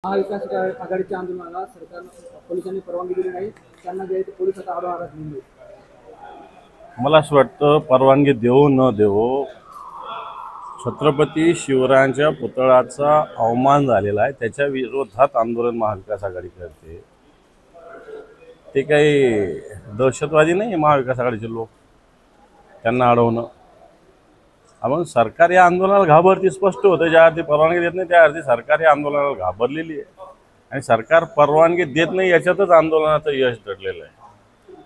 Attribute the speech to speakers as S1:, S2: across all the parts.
S1: महाविकास आघाडीच्या आंदोलनाला सरकारनं पोलिसांनी परवानगी दिली नाही, त्यांना जे पोलीस आता आढावा घेऊन.
S2: मला असं वाटतं परवानगी देऊ न देऊ छत्रपती शिवरायांच्या पुतळ्याचा अवमान झालेला आहे, त्याच्या विरोधात आंदोलन महाविकास आघाडी करते. ते काही दहशतवादी नाही महाविकास आघाडीचे लोक, त्यांना अडवणं. आपण सरकार या आंदोलनाला घाबरते स्पष्ट होतं. ज्या अर्थी परवानगी देत नाही त्या अर्थी सरकार या आंदोलनाला घाबरलेली आहे आणि सरकार परवानगी देत नाही याच्यातच आंदोलनाचं यश दडलेलं आहे.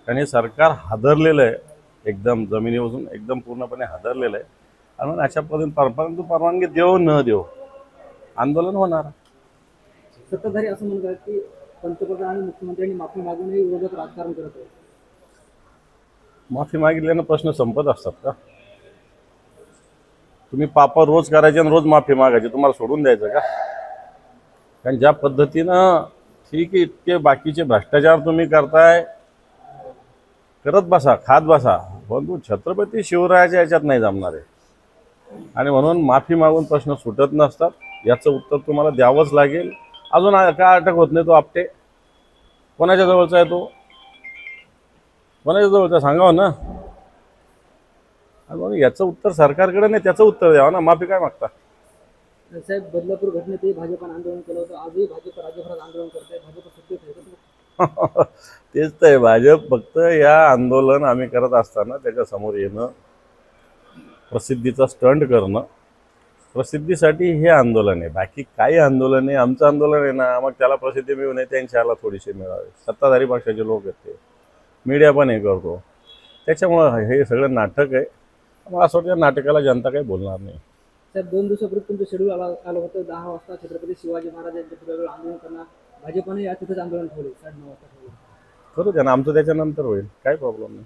S2: कारण हे सरकार हादरलेलं आहे, एकदम जमिनीपासून एकदम पूर्णपणे हादरलेलं आहे. आणि अशा परंतु परवानगी देऊ न देऊ आंदोलन होणार.
S1: सत्ताधारी असं म्हणतात की पंतप्रधान आणि मुख्यमंत्र्यांनी माफी मागूनही विरोधक राजकारण करत आहेत.
S2: माफी मागितल्यानं प्रश्न संपत असतात का? तुम्ही पाप रोज करायचे आणि रोज माफी मागायची, तुम्हाला सोडून द्यायचं का? कारण ज्या पद्धतीनं ठीक आहे इतके बाकीचे भ्रष्टाचार तुम्ही करताय, करत बसा, खात बसा, परंतु छत्रपती शिवरायाच्या याच्यात नाही जमणार आहे. आणि म्हणून माफी मागून प्रश्न सुटत नसतात, याचं उत्तर तुम्हाला द्यावंच लागेल. अजून का अटक होत नाही तो आपटे? कोणाच्या जवळचा आहे तो? कोणाच्या जवळचा सांगावं ना. आणि म्हणून याचं उत्तर सरकारकडे नाही, त्याचं उत्तर द्यावं ना. माफी काय मागता?
S1: साहेब, बदलापूर घटनेतही भाजपनं आंदोलन केलं होतं, आजही भाजप राज्यभरात आंदोलन करते. भाजप सत्तेत आहे.
S2: तेच तर आहे. भाजप फक्त या आंदोलन आम्ही करत असताना त्याच्यासमोर येणं, प्रसिद्धीचा स्टंट करणं, प्रसिद्धीसाठी हे आंदोलन आहे. बाकी काही आंदोलन आहे, आमचं आंदोलन आहे ना, मग त्याला प्रसिद्धी मिळू नये, त्यांच्याला थोडीशी मिळावे. सत्ताधारी पक्षाचे लोक आहेत, ते मीडिया पण हे करतो. त्याच्यामुळं हे सगळं नाटक आहे. मला असं वाटतं नाटकाला जनता काही बोलणार नाही.
S1: साहेब, 2 दिवसापूर्वी तुमचं शेड्यूल आलं होतं, 10 वाजता छत्रपती शिवाजी महाराज यांच्या पुतळ्यावर आंदोलन करणार. भाजपने या तिथेच आंदोलन ठेवले, 9:30 वाजता ठेवले.
S2: करू द्या ना, आमचं त्याच्यानंतर होईल, काही प्रॉब्लेम नाही.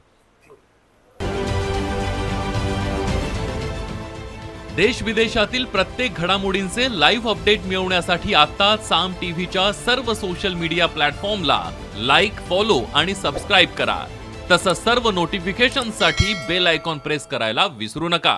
S3: देश विदेशातील प्रत्येक घडामोडींचे लाईव्ह अपडेट मिळवण्यासाठी आता साम टीव्हीच्या सर्व सोशल मीडिया प्लॅटफॉर्मला लाईक, फॉलो आणि सबस्क्राईब करा. तसंच सर्व नोटिफिकेशनसाठी बेल आयकॉन प्रेस करायला विसरू नका.